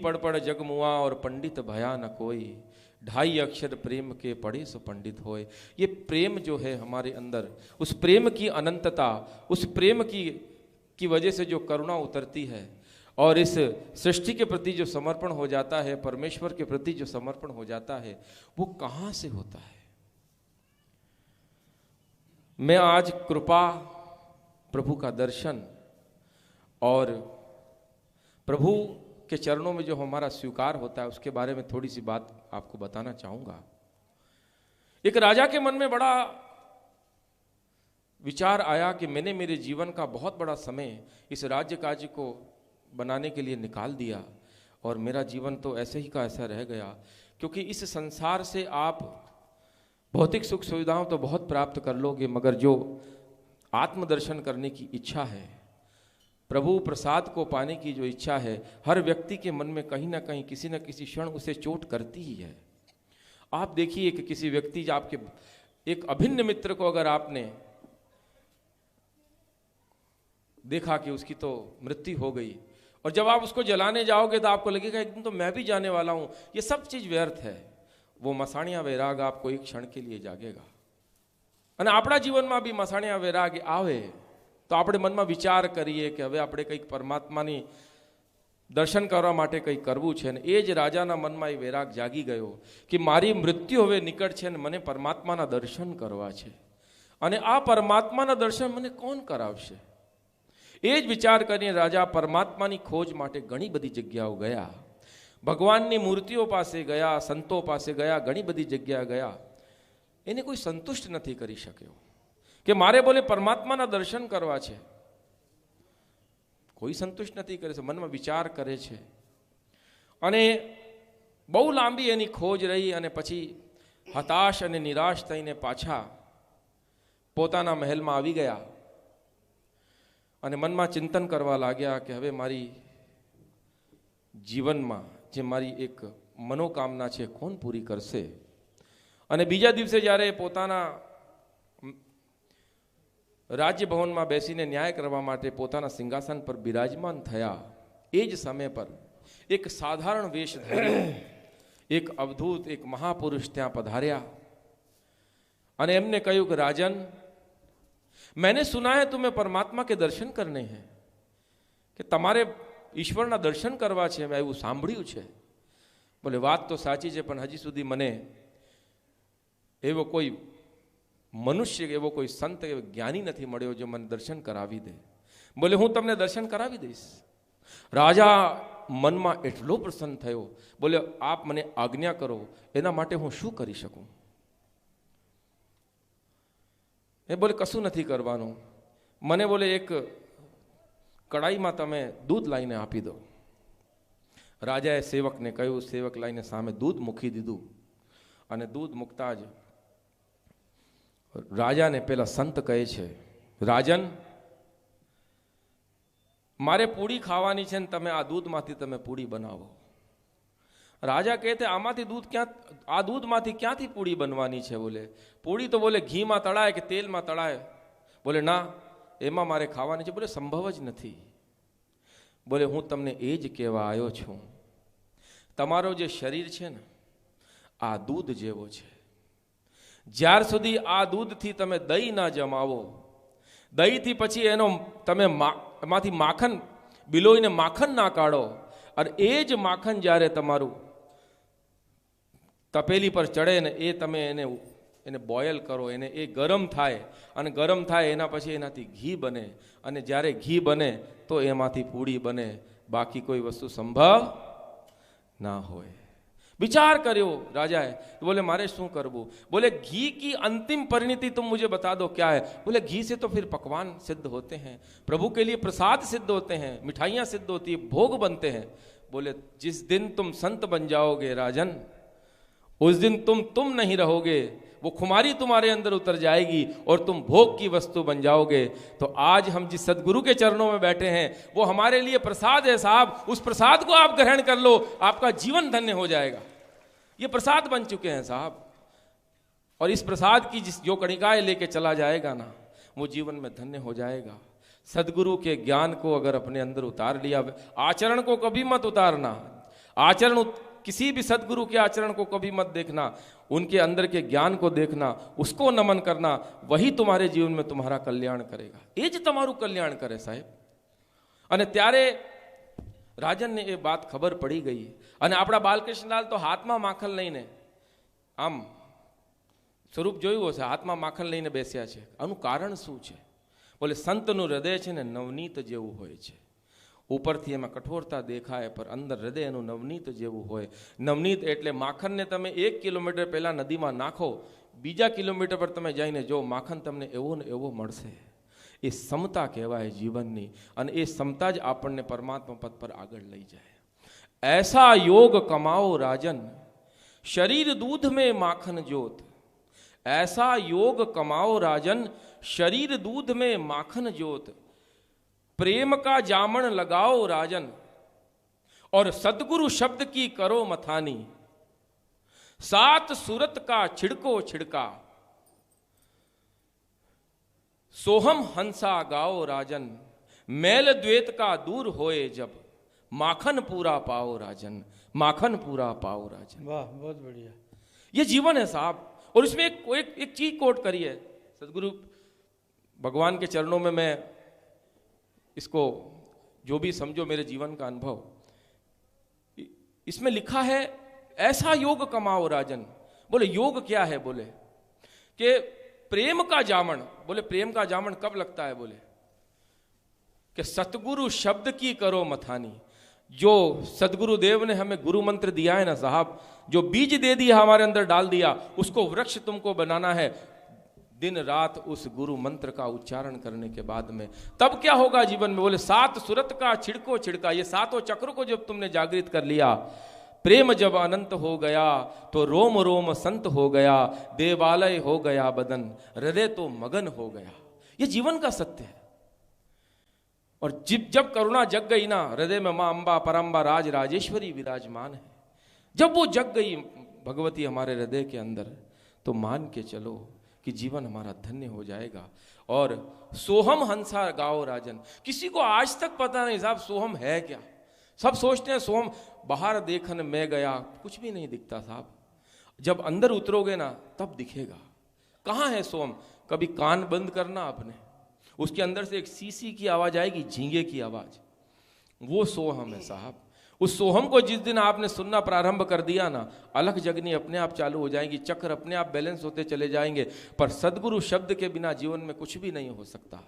पढ़ पढ़ जग मुआ और पंडित भया न कोई, 2.5 अक्षर प्रेम के पढ़े सो पंडित होए। ये प्रेम जो है हमारे अंदर, उस प्रेम की अनंतता, उस प्रेम की वजह से जो करुणा उतरती है और इस सृष्टि के प्रति जो समर्पण हो जाता है, परमेश्वर के प्रति जो समर्पण हो जाता है, वो कहाँ से होता है। मैं आज कृपा, प्रभु का दर्शन और प्रभु के चरणों में जो हमारा स्वीकार होता है उसके बारे में थोड़ी सी बात आपको बताना चाहूंगा। एक राजा के मन में बड़ा विचार आया कि मैंने मेरे जीवन का बहुत बड़ा समय इस राज्य कार्य को बनाने के लिए निकाल दिया और मेरा जीवन तो ऐसे ही का ऐसा रह गया, क्योंकि इस संसार से आप भौतिक सुख सुविधाओं तो बहुत प्राप्त कर लोगे, मगर जो आत्मदर्शन करने की इच्छा है, प्रभु प्रसाद को पाने की जो इच्छा है, हर व्यक्ति के मन में कहीं ना कहीं किसी न किसी क्षण उसे चोट करती ही है। आप देखिए कि किसी व्यक्ति, आपके एक अभिन्न मित्र को अगर आपने देखा कि उसकी तो मृत्यु हो गई और जब आप उसको जलाने जाओगे तो आपको लगेगा एक दिन तो मैं भी जाने वाला हूं, ये सब चीज व्यर्थ है। वो मसाणिया वैराग आपको एक क्षण के लिए जागेगा। અને આપણા જીવનમાં બી મસાણિયા વૈરાગ આવે તો આપણે મનમાં વિચાર કરીએ કે હવે આપણે કંઈક પરમાત્માની દર્શન કરવા માટે કંઈક કરવું છે, ને એ જ રાજાના મનમાં એ વૈરાગ જાગી ગયો કે મારી મૃત્યુ હવે નિકટ છે ને મને પરમાત્માના દર્શન કરવા છે, અને આ પરમાત્માના દર્શન મને કોણ કરાવશે? એ જ વિચાર કરીને રાજા પરમાત્માની ખોજ માટે ઘણી બધી જગ્યાઓ ગયા, ભગવાનની મૂર્તિઓ પાસે ગયા, સંતો પાસે ગયા, ઘણી બધી જગ્યા ગયા। એને કોઈ સંતુષ્ટ નથી કરી શક્યો કે મારે બોલે પરમાત્માના દર્શન કરવા છે, કોઈ સંતુષ્ટ નથી કરે છે, મનમાં વિચાર કરે છે। અને બહુ લાંબી એની ખોજ રહી અને પછી હતાશ અને નિરાશ થઈને પાછા પોતાના મહેલમાં આવી ગયા અને મનમાં ચિંતન કરવા લાગ્યા કે હવે મારી જીવનમાં જે મારી એક મનોકામના છે કોણ પૂરી કરશે? અને બીજા દિવસે જ્યારે પોતાના રાજ્યભવનમાં બેસીને ન્યાય કરવા માટે પોતાના સિંહાસન પર બિરાજમાન થયા, એ જ સમય પર એક સાધારણ વેશ ધારી એક અવધૂત, એક મહાપુરુષ ત્યાં પધાર્યા અને એમને કહ્યું કે રાજન, मैंने सुना है तुम्हें परमात्मा के दर्शन करने हैं, कि તમારે ઈશ્વરના દર્શન કરવા છે, મેં એવું સાંભળ્યું છે। બોલે વાત તો સાચી છે, પણ હજી સુધી મને એવો કોઈ મનુષ્ય, એવો કોઈ સંત, એવો જ્ઞાની નથી મળ્યો જો મને દર્શન કરાવી દે। બોલે હું તમને દર્શન કરાવી દઈશ। રાજા મનમાં એટલો પ્રસન્ન થયો, બોલે આપ મને આજ્ઞા કરો, એના માટે હું શું કરી શકું? એ બોલે કશું નથી કરવાનું, મને બોલે એક કડાઈમાં તમે દૂધ લાવીને આપી દો। રાજાએ સેવકને કહ્યું, સેવક લાવીને સામે દૂધ મૂકી દીધું અને દૂધ મૂકતા જ રાજાને પેલા સંત કહે છે, રાજન મારે પૂડી ખાવાની છે ને તમે આ દૂધમાંથી તમે પૂડી બનાવો। राजा कहते आमाथी दूध क्या, आ दूध माथी क्यांथी पूड़ी बनवानी छे? बोले पूड़ी तो बोले घी में तळाय के तेल में तळाय? बोले ना, एमा मारे खावानी छे। बोले संभव ज नथी। बोले हूँ तमने ए ज कहेवा आव्यो छुं, तमारो जे शरीर छे ने आ दूध जेवो छे। ज्यार सुधी आ दूध थी तमे दही ना जमावो, दही थी पछी एनो तमे एमांथी माखन बिलोईने माखन ना काढो, और ए ज माखन ज्यारे तमारू तपेली पर चढ़े ने ए तमे एने बॉयल करो, एने ए गरम थाय अने गरम थाय एना पछी एनाथी घी बने, अने ज्यारे घी बने तो एमांथी पूड़ी बने, बाकी कोई वस्तु संभव ना होय। विचार कर्यो राजाए, बोले मारे शू करवू? बोले घी की अंतिम परिणति तुम मुझे बता दो क्या है? बोले घी से तो फिर पकवान सिद्ध होते हैं, प्रभु के लिए प्रसाद सिद्ध होते हैं, मिठाइयां सिद्ध होती है, भोग बनते हैं। बोले जिस दिन तुम संत बन जाओगे राजन, उस दिन तुम नहीं रहोगे, वो खुमारी तुम्हारे अंदर उतर जाएगी और तुम भोग की वस्तु बन जाओगे। तो आज हम जिस सदगुरु के चरणों में बैठे हैं वो हमारे लिए प्रसाद है साहब, उस प्रसाद को आप ग्रहण कर लो, आपका जीवन धन्य हो जाएगा। ये प्रसाद बन चुके हैं साहब, और इस प्रसाद की जो कणिकाएं लेके चला जाएगा ना, वो जीवन में धन्य हो जाएगा। सदगुरु के ज्ञान को अगर अपने अंदर उतार लिया, आचरण को कभी मत उतारना। आचरण किसी भी सदगुरु के आचरण को कभी मत देखना, उनके अंदर के ज्ञान को देखना, उसको नमन करना, वही तुम्हारे जीवन में तुम्हारा कल्याण करेगा। એ જ તમારું કલ્યાણ કરે સાહેબ। અને ત્યારે રાજનને એ વાત ખબર પડી ગઈ અને આપણા બાલકૃષ્ણલાલ તો હાથમાં માખણ લઈને આમ સ્વરૂપ જોયું હશે, હાથમાં માખણ લઈને બેસ્યા છે। આનું કારણ શું છે? બોલે સંતનું હૃદય છે ને નવનીત જેવું હોય છે। ઉપરથી એમાં કઠોરતા દેખાય પર અંદર હૃદય એનું નવનીત જેવું હોય। નવનીત એટલે માખણને તમે 1 કિલોમીટર પહેલા નદીમાં નાખો, બીજા કિલોમીટર પર તમે જઈને જો માખણ તમને એવો ને એવો મળશે। એ સમતા કહેવાય જીવનની, અને એ સમતા જ આપણને પરમાત્મા પદ પર આગળ લઈ જાય। ऐसा योग कमाओ राजन, शरीर दूध में माखन जोत। ऐसा योग कमाओ राजन, शरीर दूध में माखन जोत। प्रेम का जामन लगाओ राजन, और सदगुरु शब्द की करो मथानी। 7 सूरत का छिड़को छिड़का, सोहम हंसा गाओ राजन। मैल द्वेत का दूर होए जब, माखन पूरा पाओ राजन, माखन पूरा पाओ राजन। वाह, बहुत बढ़िया। ये जीवन है साहब। और इसमें एक चीज कोट करी है सदगुरु भगवान के चरणों में। मैं इसको जो भी समझो मेरे जीवन का अनुभव, इसमें लिखा है ऐसा योग कमाओ राजन। बोले योग क्या है? बोले कि प्रेम का जामन। बोले प्रेम का जामन कब लगता है? बोले कि सतगुरु शब्द की करो मथानी। जो सदगुरुदेव ने हमें गुरु मंत्र दिया है ना साहब, जो बीज दे दिया हमारे अंदर डाल दिया, उसको वृक्ष तुमको बनाना है। दिन रात उस गुरु मंत्र का उच्चारण करने के बाद में तब क्या होगा जीवन में? बोले 7 सूरत का छिड़को छिड़का। ये 7 चक्र को जब तुमने जागृत कर लिया, प्रेम जब अनंत हो गया तो रोम रोम संत हो गया। देवालय हो गया बदन, हृदय तो मगन हो गया। ये जीवन का सत्य है। और जब करुणा जग गई ना हृदय में, मां अंबा परम्बा राज राजेश्वरी विराजमान है। जब वो जग गई भगवती हमारे हृदय के अंदर, तो मान के चलो कि जीवन हमारा धन्य हो जाएगा। और सोहम हंसा गाओ राजन। किसी को आज तक पता नहीं साहब सोहम है क्या। सब सोचते हैं सोहम बाहर देखने में गया, कुछ भी नहीं दिखता साहब। जब अंदर उतरोगे ना तब दिखेगा। कहाँ है सोहम? कभी कान बंद करना आपने, उसके अंदर से एक सीसी की आवाज आएगी, झींगे की आवाज, वो सोहम है साहब। उस सोहम को जिस दिन आपने सुनना प्रारंभ कर दिया ना, अलख जगनी अपने आप चालू हो जाएंगी, चक्र अपने आप बैलेंस होते चले जाएंगे। पर सदगुरु शब्द के बिना जीवन में कुछ भी नहीं हो सकता।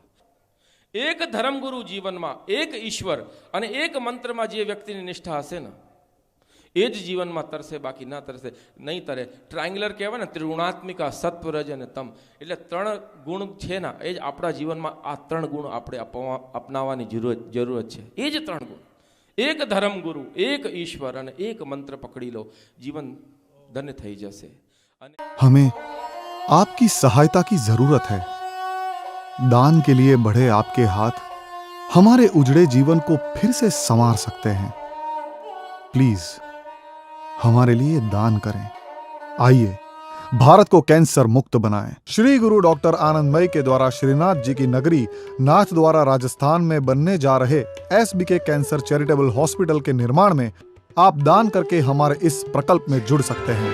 एक धर्मगुरु जीवन में, एक ईश्वर અને એક મંત્રમાં જે વ્યક્તિની નિષ્ઠા હશે ને એ જ જીવનમાં તરસે, બાકી ના તરસે નહીં તરે। ટ્રાયંગ્યુલર કહેવાય ને, ત્રિગુણાત્મિકા સત્વ રજ અને તમ, એટલે 3 ગુણ છે ને, એ જ આપણા જીવનમાં આ 3 ગુણ આપણે અપનાવવાની જરૂરત છે। એ જ 3 ગુણ, એક ધર્મ ગુરુ, એક ઈશ્વર અને એક મંત્ર પકડી લો, जीवन धन्य થઈ જશે। हमें आपकी सहायता की जरूरत है। दान के लिए बढ़े आपके हाथ हमारे उजड़े जीवन को फिर से संवार सकते हैं। प्लीज हमारे लिए दान करें। आइए भारत को कैंसर मुक्त बनाएं। श्री गुरु डॉक्टर आनंदमयी के द्वारा श्रीनाथ जी की नगरी नाथद्वारा राजस्थान में बनने जा रहे SBK कैंसर चैरिटेबल हॉस्पिटल के निर्माण में आप दान करके हमारे इस प्रकल्प में जुड़ सकते हैं।